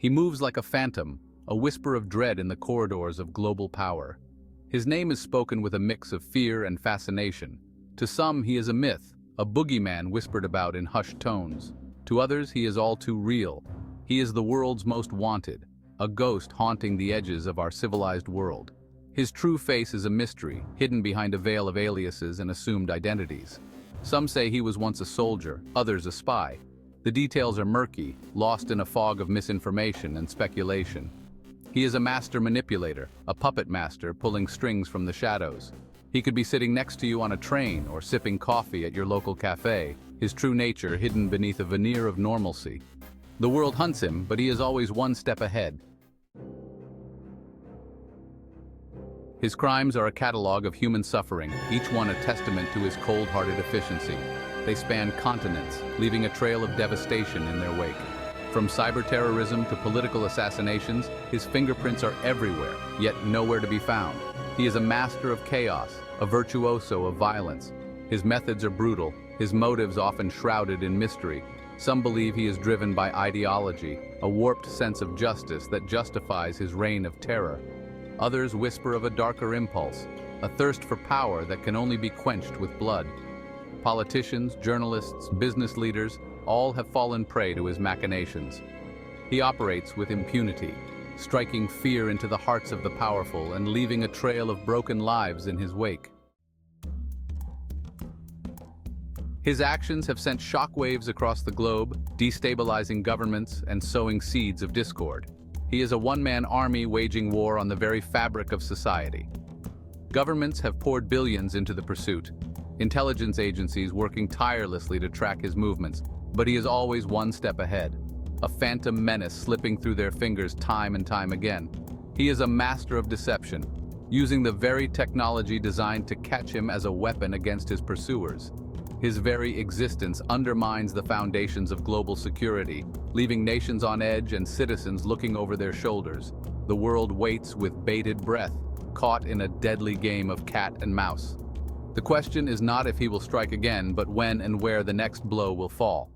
He moves like a phantom, a whisper of dread in the corridors of global power. His name is spoken with a mix of fear and fascination. To some, he is a myth, a boogeyman whispered about in hushed tones. To others, he is all too real. He is the world's most wanted, a ghost haunting the edges of our civilized world. His true face is a mystery, hidden behind a veil of aliases and assumed identities. Some say he was once a soldier, others a spy. The details are murky, lost in a fog of misinformation and speculation. He is a master manipulator, a puppet master pulling strings from the shadows. He could be sitting next to you on a train or sipping coffee at your local cafe, his true nature hidden beneath a veneer of normalcy. The world hunts him, but he is always one step ahead. His crimes are a catalog of human suffering, each one a testament to his cold-hearted efficiency. They span continents, leaving a trail of devastation in their wake. From cyber-terrorism to political assassinations, his fingerprints are everywhere, yet nowhere to be found. He is a master of chaos, a virtuoso of violence. His methods are brutal, his motives often shrouded in mystery. Some believe he is driven by ideology, a warped sense of justice that justifies his reign of terror. Others whisper of a darker impulse, a thirst for power that can only be quenched with blood. Politicians, journalists, business leaders, all have fallen prey to his machinations. He operates with impunity, striking fear into the hearts of the powerful and leaving a trail of broken lives in his wake. His actions have sent shockwaves across the globe, destabilizing governments and sowing seeds of discord. He is a one-man army waging war on the very fabric of society. Governments have poured billions into the pursuit, intelligence agencies working tirelessly to track his movements, but he is always one step ahead, a phantom menace slipping through their fingers time and time again. He is a master of deception, using the very technology designed to catch him as a weapon against his pursuers. His very existence undermines the foundations of global security, leaving nations on edge and citizens looking over their shoulders. The world waits with bated breath, caught in a deadly game of cat and mouse. The question is not if he will strike again, but when and where the next blow will fall.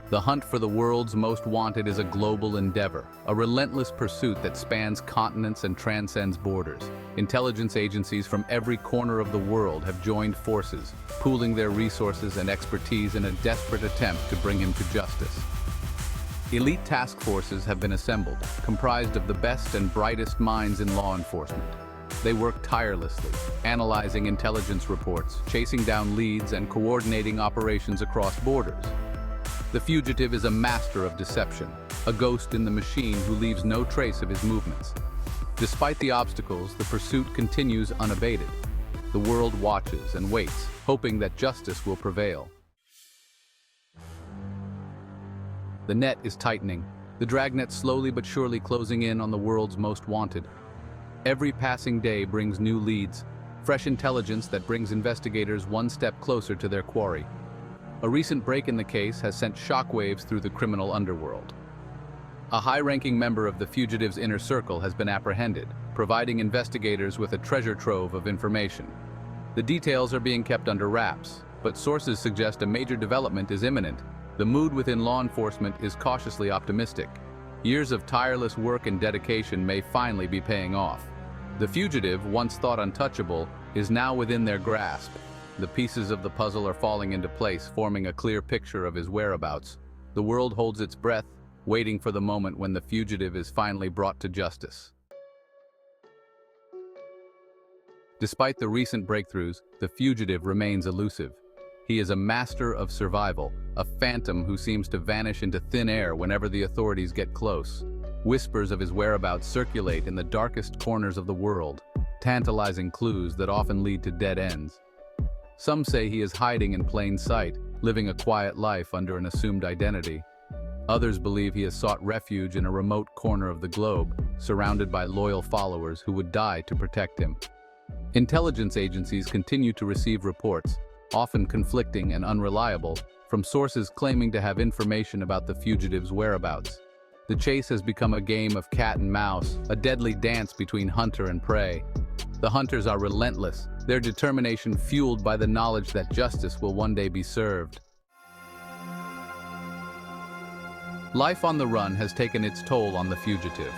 The hunt for the world's most wanted is a global endeavor, a relentless pursuit that spans continents and transcends borders. Intelligence agencies from every corner of the world have joined forces, pooling their resources and expertise in a desperate attempt to bring him to justice. Elite task forces have been assembled, comprised of the best and brightest minds in law enforcement. They work tirelessly, analyzing intelligence reports, chasing down leads, and coordinating operations across borders. The fugitive is a master of deception, a ghost in the machine who leaves no trace of his movements. Despite the obstacles, the pursuit continues unabated. The world watches and waits, hoping that justice will prevail. The net is tightening, the dragnet slowly but surely closing in on the world's most wanted. Every passing day brings new leads, fresh intelligence that brings investigators one step closer to their quarry. A recent break in the case has sent shockwaves through the criminal underworld. A high-ranking member of the fugitive's inner circle has been apprehended, providing investigators with a treasure trove of information. The details are being kept under wraps, but sources suggest a major development is imminent. The mood within law enforcement is cautiously optimistic. Years of tireless work and dedication may finally be paying off. The fugitive, once thought untouchable, is now within their grasp. The pieces of the puzzle are falling into place, forming a clear picture of his whereabouts. The world holds its breath, waiting for the moment when the fugitive is finally brought to justice. Despite the recent breakthroughs, the fugitive remains elusive. He is a master of survival, a phantom who seems to vanish into thin air whenever the authorities get close. Whispers of his whereabouts circulate in the darkest corners of the world, tantalizing clues that often lead to dead ends. Some say he is hiding in plain sight, living a quiet life under an assumed identity. Others believe he has sought refuge in a remote corner of the globe, surrounded by loyal followers who would die to protect him. Intelligence agencies continue to receive reports, often conflicting and unreliable, from sources claiming to have information about the fugitive's whereabouts. The chase has become a game of cat and mouse, a deadly dance between hunter and prey. The hunters are relentless, their determination fueled by the knowledge that justice will one day be served. Life on the run has taken its toll on the fugitive.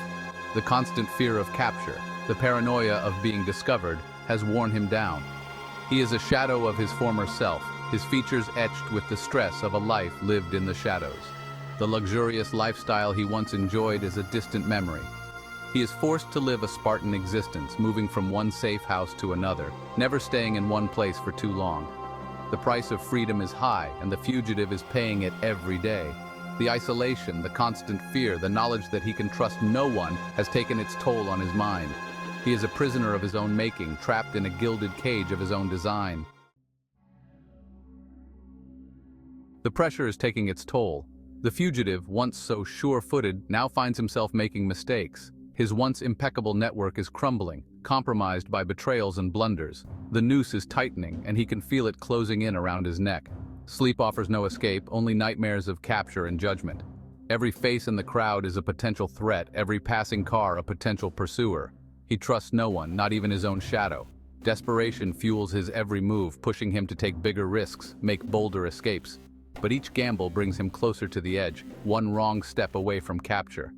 The constant fear of capture, the paranoia of being discovered, has worn him down. He is a shadow of his former self, his features etched with the stress of a life lived in the shadows. The luxurious lifestyle he once enjoyed is a distant memory. He is forced to live a Spartan existence, moving from one safe house to another, never staying in one place for too long. The price of freedom is high, and the fugitive is paying it every day. The isolation, the constant fear, the knowledge that he can trust no one has taken its toll on his mind. He is a prisoner of his own making, trapped in a gilded cage of his own design. The pressure is taking its toll. The fugitive, once so sure-footed, now finds himself making mistakes. His once impeccable network is crumbling, compromised by betrayals and blunders. The noose is tightening, and he can feel it closing in around his neck. Sleep offers no escape, only nightmares of capture and judgment. Every face in the crowd is a potential threat, every passing car a potential pursuer. He trusts no one, not even his own shadow. Desperation fuels his every move, pushing him to take bigger risks, make bolder escapes. But each gamble brings him closer to the edge, one wrong step away from capture.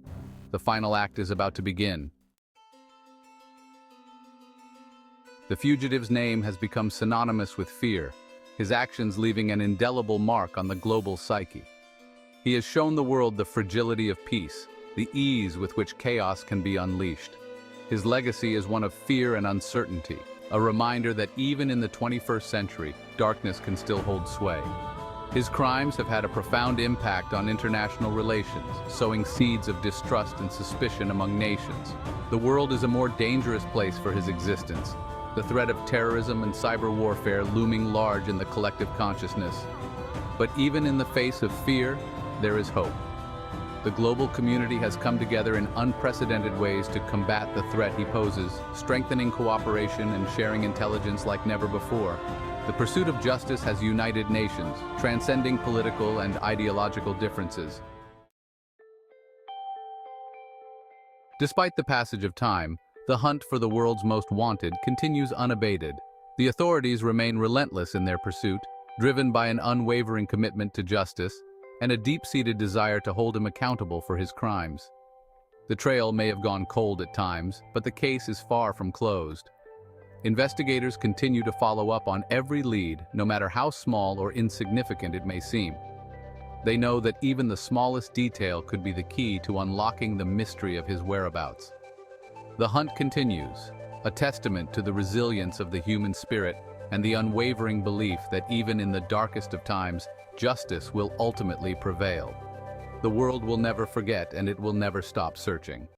The final act is about to begin. The fugitive's name has become synonymous with fear, his actions leaving an indelible mark on the global psyche. He has shown the world the fragility of peace, the ease with which chaos can be unleashed. His legacy is one of fear and uncertainty, a reminder that even in the 21st century, darkness can still hold sway. His crimes have had a profound impact on international relations, sowing seeds of distrust and suspicion among nations. The world is a more dangerous place for his existence, the threat of terrorism and cyber warfare looming large in the collective consciousness. But even in the face of fear, there is hope. The global community has come together in unprecedented ways to combat the threat he poses, strengthening cooperation and sharing intelligence like never before. The pursuit of justice has united nations, transcending political and ideological differences. Despite the passage of time, the hunt for the world's most wanted continues unabated. The authorities remain relentless in their pursuit, driven by an unwavering commitment to justice and a deep-seated desire to hold him accountable for his crimes. The trail may have gone cold at times, but the case is far from closed. Investigators continue to follow up on every lead, no matter how small or insignificant it may seem. They know that even the smallest detail could be the key to unlocking the mystery of his whereabouts. The hunt continues, a testament to the resilience of the human spirit and the unwavering belief that even in the darkest of times, justice will ultimately prevail. The world will never forget, and it will never stop searching.